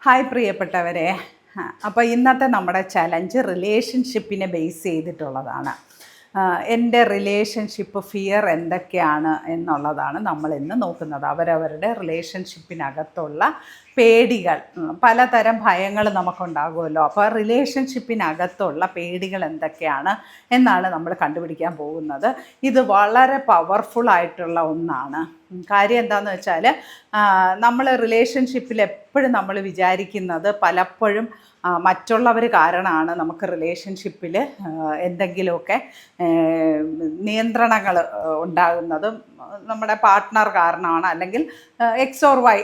Hi പ്രിയപ്പെട്ടവരെ. അപ്പോൾ ഇന്നത്തെ നമ്മുടെ ചലഞ്ച് റിലേഷൻഷിപ്പിനെ ബേസ് ചെയ്തിട്ടുള്ളതാണ്. എൻ്റെ റിലേഷൻഷിപ്പ് ഫിയർ എന്തൊക്കെയാണ് എന്നുള്ളതാണ് നമ്മൾ ഇന്ന് നോക്കുന്നത്. അവരവരുടെ റിലേഷൻഷിപ്പിനകത്തുള്ള പേടികൾ, പലതരം ഭയങ്ങൾ നമുക്കുണ്ടാകുമല്ലോ. അപ്പോൾ റിലേഷൻഷിപ്പിനകത്തുള്ള പേടികൾ എന്തൊക്കെയാണ് എന്നാണ് നമ്മൾ കണ്ടുപിടിക്കാൻ പോകുന്നത്. ഇത് വളരെ പവർഫുള്ളായിട്ടുള്ള ഒന്നാണ്. കാര്യം എന്താണെന്ന് വെച്ചാൽ, നമ്മൾ റിലേഷൻഷിപ്പിൽ എപ്പോഴും നമ്മൾ വിചാരിക്കുന്നത് പലപ്പോഴും മറ്റുള്ളവർ കാരണമാണ് നമുക്ക് റിലേഷൻഷിപ്പിൽ എന്തെങ്കിലുമൊക്കെ നിയന്ത്രണങ്ങൾ ഉണ്ടാകുന്നതും നമ്മുടെ പാർട്ട്ണർ കാരണമാണ്, അല്ലെങ്കിൽ എക്സ് ഓർ വൈ,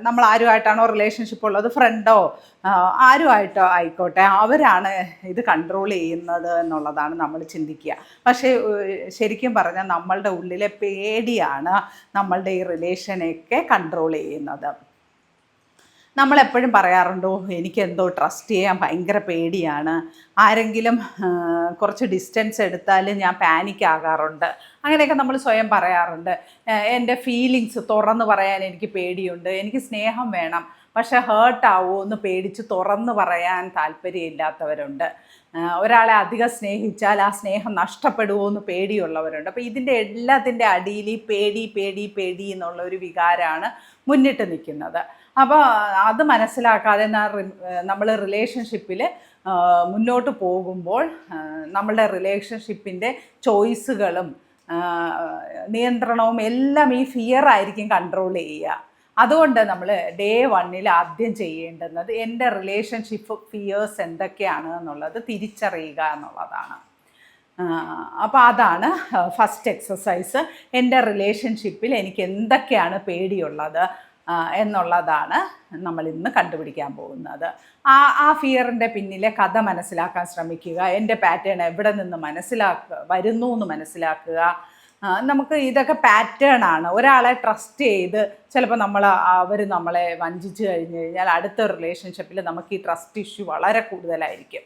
നമ്മൾ ആരുമായിട്ടാണോ റിലേഷൻഷിപ്പ് ഉള്ളത്, ഫ്രണ്ടോ ആരുമായിട്ടോ ആയിക്കോട്ടെ, അവരാണ് ഇത് കൺട്രോൾ ചെയ്യുന്നത് എന്നുള്ളതാണ് നമ്മൾ ചിന്തിക്കുക. പക്ഷേ ശരിക്കും പറഞ്ഞാൽ നമ്മളുടെ ഉള്ളിലെ പേടിയാണ് നമ്മളുടെ ഈ റിലേഷനെയൊക്കെ കൺട്രോൾ ചെയ്യുന്നത്. നമ്മളെപ്പോഴും പറയാറുണ്ടോ, എനിക്കെന്തോ ട്രസ്റ്റ് ചെയ്യാൻ ഭയങ്കര പേടിയാണ്, ആരെങ്കിലും കുറച്ച് ഡിസ്റ്റൻസ് എടുത്താൽ ഞാൻ പാനിക് ആകാറുണ്ട്, അങ്ങനെയൊക്കെ നമ്മൾ സ്വയം പറയാറുണ്ട്. എൻ്റെ ഫീലിങ്സ് തുറന്ന് പറയാൻ എനിക്ക് പേടിയുണ്ട്, എനിക്ക് സ്നേഹം വേണം, പക്ഷേ ഹേർട്ട് ആവുമോ എന്ന് പേടിച്ച് തുറന്ന് പറയാൻ താല്പര്യമില്ലാത്തവരുണ്ട്. ഒരാളെ അധികം സ്നേഹിച്ചാൽ ആ സ്നേഹം നഷ്ടപ്പെടുമോ എന്ന് പേടിയുള്ളവരുണ്ട്. അപ്പോൾ ഇതിൻ്റെ എല്ലാത്തിൻ്റെ അടിയിൽ ഈ പേടി എന്നുള്ളൊരു വികാരമാണ് മുന്നിട്ട് നിൽക്കുന്നത്. അപ്പോൾ അത് മനസ്സിലാക്കാതെ നമ്മൾ റിലേഷൻഷിപ്പിൽ മുന്നോട്ട് പോകുമ്പോൾ നമ്മളുടെ റിലേഷൻഷിപ്പിൻ്റെ ചോയ്സുകളും നിയന്ത്രണവും എല്ലാം ഈ ഫിയർ ആയിരിക്കും കൺട്രോൾ ചെയ്യുക. അതുകൊണ്ട് നമ്മൾ ഡേ 1 ആദ്യം ചെയ്യേണ്ടുന്നത് എൻ്റെ റിലേഷൻഷിപ്പ് ഫിയേഴ്സ് എന്തൊക്കെയാണ് എന്നുള്ളത് തിരിച്ചറിയുക എന്നുള്ളതാണ്. അപ്പോൾ അതാണ് ഫസ്റ്റ് എക്സസൈസ്. എൻ്റെ റിലേഷൻഷിപ്പിൽ എനിക്ക് എന്തൊക്കെയാണ് പേടിയുള്ളത് എന്നുള്ളതാണ് നമ്മൾ ഇന്ന് കണ്ടുപിടിക്കാൻ പോകുന്നത്. ആ ഫിയറിൻ്റെ പിന്നിലെ കഥ മനസ്സിലാക്കാൻ ശ്രമിക്കുക. എൻ്റെ പാറ്റേൺ എവിടെ നിന്ന് വരുന്നു എന്ന് മനസ്സിലാക്കുക. നമുക്ക് ഇതൊക്കെ പാറ്റേൺ ആണ്. ഒരാളെ ട്രസ്റ്റ് ചെയ്ത് ചിലപ്പോൾ അവർ നമ്മളെ വഞ്ചിച്ച് കഴിഞ്ഞ് കഴിഞ്ഞാൽ അടുത്ത റിലേഷൻഷിപ്പിൽ നമുക്ക് ഈ ട്രസ്റ്റ് ഇഷ്യൂ വളരെ കൂടുതലായിരിക്കും.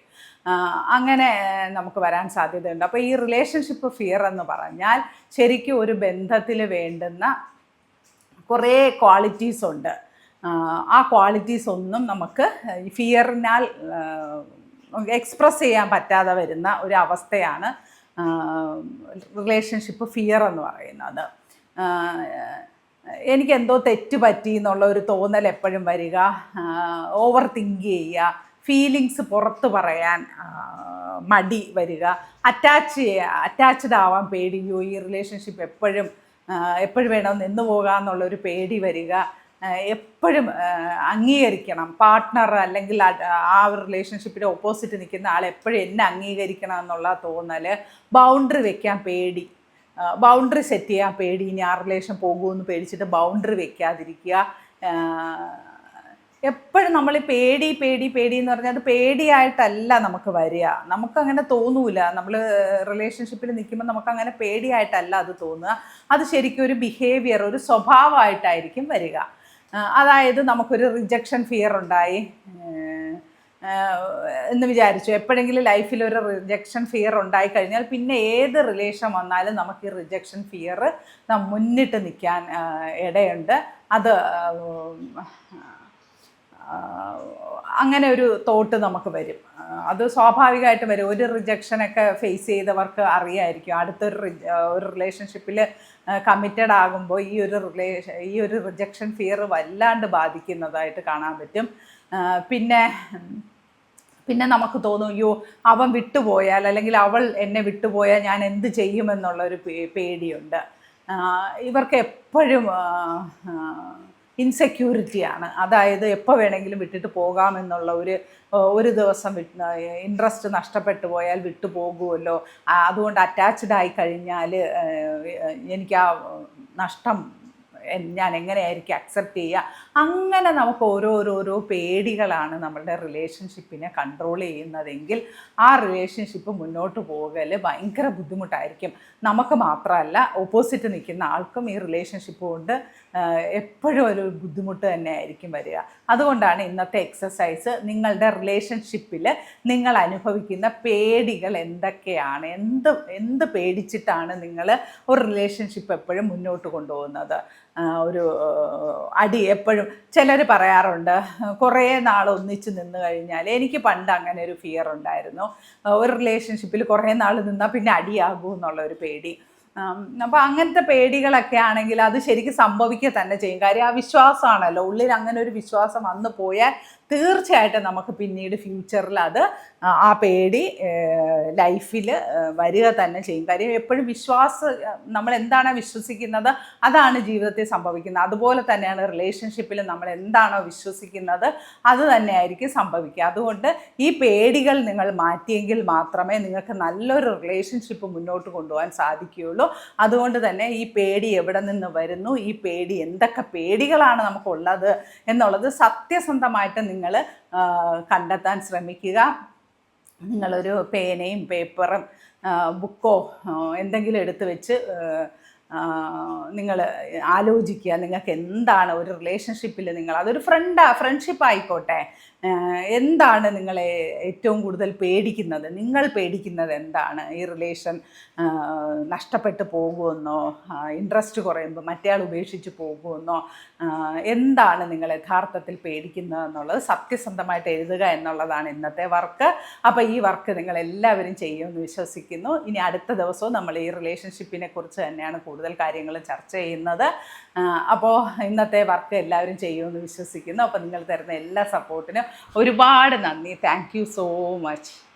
അങ്ങനെ നമുക്ക് വരാൻ സാധ്യതയുണ്ട്. അപ്പോൾ ഈ റിലേഷൻഷിപ്പ് ഫിയർ എന്ന് പറഞ്ഞാൽ ശരിക്കും ഒരു ബന്ധത്തിൽ വേണ്ടുന്ന കുറേ ക്വാളിറ്റീസ് ഉണ്ട്. ആ ക്വാളിറ്റീസ് ഒന്നും നമുക്ക് ഈ ഫിയറിനാൽ എക്സ്പ്രസ് ചെയ്യാൻ പറ്റാതെ വരുന്ന ഒരു അവസ്ഥയാണ് റിലേഷൻഷിപ്പ് ഫിയർ എന്ന് പറയുന്നത്. എനിക്കെന്തോ തെറ്റ് പറ്റി എന്നുള്ള ഒരു തോന്നൽ എപ്പോഴും വരിക, ഓവർ തിങ്ക് ചെയ്യുക, ഫീലിങ്സ് പുറത്ത് പറയാൻ മടി വരിക, അറ്റാച്ച്ഡ് ആവാൻ പേടിയോ, ഈ റിലേഷൻഷിപ്പ് എപ്പോഴും വേണം നിന്ന് പോകാമെന്നുള്ളൊരു പേടി വരിക, എപ്പോഴും അംഗീകരിക്കണം പാർട്ട്ണർ, അല്ലെങ്കിൽ ആ റിലേഷൻഷിപ്പിൻ്റെ ഓപ്പോസിറ്റ് നിൽക്കുന്ന ആൾ എപ്പോഴും എന്നെ അംഗീകരിക്കണം എന്നുള്ള തോന്നൽ, ബൗണ്ടറി വെക്കാൻ പേടി, ബൗണ്ടറി സെറ്റ് ചെയ്യാൻ പേടി, ഇനി ആ റിലേഷൻ പോകുമെന്ന് പേടിച്ചിട്ട് ബൗണ്ടറി വെക്കാതിരിക്കുക. എപ്പോഴും നമ്മൾ പേടി എന്ന് പറഞ്ഞാൽ അത് പേടിയായിട്ടല്ല നമുക്ക് വരിക. നമുക്കങ്ങനെ തോന്നൂല. നമ്മൾ റിലേഷൻഷിപ്പിൽ നിൽക്കുമ്പോൾ നമുക്കങ്ങനെ പേടിയായിട്ടല്ല അത് തോന്നുക. അത് ശരിക്കും ഒരു ബിഹേവിയർ, ഒരു സ്വഭാവമായിട്ടായിരിക്കും വരിക. അതായത് നമുക്കൊരു റിജക്ഷൻ ഫിയർ ഉണ്ടായി എന്ന് വിചാരിച്ചു. എപ്പോഴെങ്കിലും ലൈഫിൽ ഒരു റിജക്ഷൻ ഫിയർ ഉണ്ടായിക്കഴിഞ്ഞാൽ പിന്നെ ഏത് റിലേഷൻ വന്നാലും നമുക്ക് ഈ റിജക്ഷൻ ഫിയർ മുന്നിട്ട് നിൽക്കാൻ ഇടയുണ്ട്. അത് അങ്ങനെ ഒരു തോട്ട് നമുക്ക് വരും. അത് സ്വാഭാവികമായിട്ട് വരും. ഒരു റിജക്ഷനൊക്കെ ഫേസ് ചെയ്തവർക്ക് അറിയായിരിക്കും. അടുത്തൊരു റിലേഷൻഷിപ്പിൽ കമ്മിറ്റഡ് ആകുമ്പോൾ ഈ ഒരു റിജക്ഷൻ ഫിയർ വല്ലാണ്ട് ബാധിക്കുന്നതായിട്ട് കാണാൻ പറ്റും. പിന്നെ നമുക്ക് തോന്നും, അയ്യോ അവൻ വിട്ടുപോയാൽ, അല്ലെങ്കിൽ അവൾ എന്നെ വിട്ടുപോയാൽ ഞാൻ എന്ത് ചെയ്യുമെന്നുള്ളൊരു പേടിയുണ്ട്. ഇവർക്ക് എപ്പോഴും ഇൻസെക്യൂരിറ്റിയാണ്. അതായത് എപ്പോൾ വേണമെങ്കിലും വിട്ടിട്ട് പോകാമെന്നുള്ള ഒരു ദിവസം ഇൻട്രസ്റ്റ് നഷ്ടപ്പെട്ടു പോയാൽ വിട്ടു പോകുമല്ലോ, അതുകൊണ്ട് അറ്റാച്ച്ഡ് ആയി കഴിഞ്ഞാൽ എനിക്ക് ആ നഷ്ടം ഞാൻ എങ്ങനെയായിരിക്കും അക്സെപ്റ്റ് ചെയ്യുക. അങ്ങനെ നമുക്ക് ഓരോരോ പേടികളാണ് നമ്മളുടെ റിലേഷൻഷിപ്പിനെ കൺട്രോൾ ചെയ്യുന്നതെങ്കിൽ ആ റിലേഷൻഷിപ്പ് മുന്നോട്ട് പോകൽ ഭയങ്കര ബുദ്ധിമുട്ടായിരിക്കും. നമുക്ക് മാത്രമല്ല, ഓപ്പോസിറ്റ് നിൽക്കുന്ന ആൾക്കും ഈ റിലേഷൻഷിപ്പ് കൊണ്ട് എപ്പോഴും ഒരു ബുദ്ധിമുട്ട് തന്നെ ആയിരിക്കും വരിക. അതുകൊണ്ടാണ് ഇന്നത്തെ എക്സസൈസ് നിങ്ങളുടെ റിലേഷൻഷിപ്പിൽ നിങ്ങൾ അനുഭവിക്കുന്ന പേടികൾ എന്തൊക്കെയാണ്, എന്ത് പേടിച്ചിട്ടാണ് നിങ്ങൾ ഒരു റിലേഷൻഷിപ്പ് എപ്പോഴും മുന്നോട്ട് കൊണ്ടുപോകുന്നത്. ഒരു അടി എപ്പോഴും ചിലർ പറയാറുണ്ട്, കുറേ നാൾ ഒന്നിച്ച് നിന്ന് കഴിഞ്ഞാൽ. എനിക്ക് പണ്ട് അങ്ങനെ ഒരു ഫിയർ ഉണ്ടായിരുന്നു, ഒരു റിലേഷൻഷിപ്പിൽ കുറേ നാൾ നിന്നാൽ പിന്നെ അടിയാകും എന്നുള്ള ഒരു പേടി. അപ്പോൾ അങ്ങനത്തെ പേടികളൊക്കെ ആണെങ്കിൽ അത് ശരിക്കും സംഭവിക്കുക തന്നെ ചെയ്യും. കാര്യം ആ വിശ്വാസമാണല്ലോ, ഉള്ളിൽ അങ്ങനെ ഒരു വിശ്വാസം വന്നു പോയാൽ തീർച്ചയായിട്ടും നമുക്ക് പിന്നീട് ഫ്യൂച്ചറിൽ അത് ആ പേടി ലൈഫിൽ വരിക തന്നെ ചെയ്യും. കാര്യം എപ്പോഴും നമ്മൾ എന്താണ് വിശ്വസിക്കുന്നത് അതാണ് ജീവിതത്തിൽ സംഭവിക്കുന്നത്. അതുപോലെ തന്നെയാണ് റിലേഷൻഷിപ്പിൽ നമ്മൾ എന്താണോ വിശ്വസിക്കുന്നത് അത് തന്നെയായിരിക്കും സംഭവിക്കുക. അതുകൊണ്ട് ഈ പേടികൾ നിങ്ങൾ മാറ്റിയെങ്കിൽ മാത്രമേ നിങ്ങൾക്ക് നല്ലൊരു റിലേഷൻഷിപ്പ് മുന്നോട്ട് കൊണ്ടുപോകാൻ സാധിക്കുകയുള്ളൂ. അതുകൊണ്ട് തന്നെ ഈ പേടി എവിടെ നിന്ന് വരുന്നു, ഈ പേടി എന്തൊക്കെ പേടികളാണ് നമുക്കുള്ളത് എന്നുള്ളത് സത്യസന്ധമായിട്ട് നിങ്ങൾ കണ്ടെത്താൻ ശ്രമിക്കുക. നിങ്ങളൊരു പേനയും പേപ്പറും ബുക്കോ എന്തെങ്കിലും എടുത്ത് വെച്ച് നിങ്ങൾ ആലോചിക്കുക, നിങ്ങൾക്ക് എന്താണ് ഒരു റിലേഷൻഷിപ്പിൽ അതൊരു ഫ്രണ്ട്ഷിപ്പ് ആയിക്കോട്ടെ, എന്താണ് നിങ്ങളെ ഏറ്റവും കൂടുതൽ പേടിക്കുന്നത്, നിങ്ങൾ പേടിക്കുന്നത് എന്താണ്? ഈ റിലേഷൻ നഷ്ടപ്പെട്ടു പോകുമെന്നോ, ഇൻട്രസ്റ്റ് കുറയുമ്പോൾ മറ്റേയാൾ ഉപേക്ഷിച്ച് പോകുമെന്നോ, എന്താണ് നിങ്ങൾ യഥാർത്ഥത്തിൽ പേടിക്കുന്നത് എന്നുള്ളത് സത്യസന്ധമായിട്ട് എഴുതുക എന്നുള്ളതാണ് ഇന്നത്തെ വർക്ക്. അപ്പോൾ ഈ വർക്ക് നിങ്ങളെല്ലാവരും ചെയ്യുമെന്ന് വിശ്വസിക്കുന്നു. ഇനി അടുത്ത ദിവസവും നമ്മൾ ഈ റിലേഷൻഷിപ്പിനെ കുറിച്ച് തന്നെയാണ് കൂടുതൽ കാര്യങ്ങൾ ചർച്ച ചെയ്യുന്നത്. അപ്പോൾ ഇന്നത്തെ വർക്ക് എല്ലാവരും ചെയ്യുമെന്ന് വിശ്വസിക്കുന്നു. അപ്പോൾ നിങ്ങൾ തരുന്ന എല്ലാ സപ്പോർട്ടിനും ഒരുപാട് നന്ദി. Thank you so much.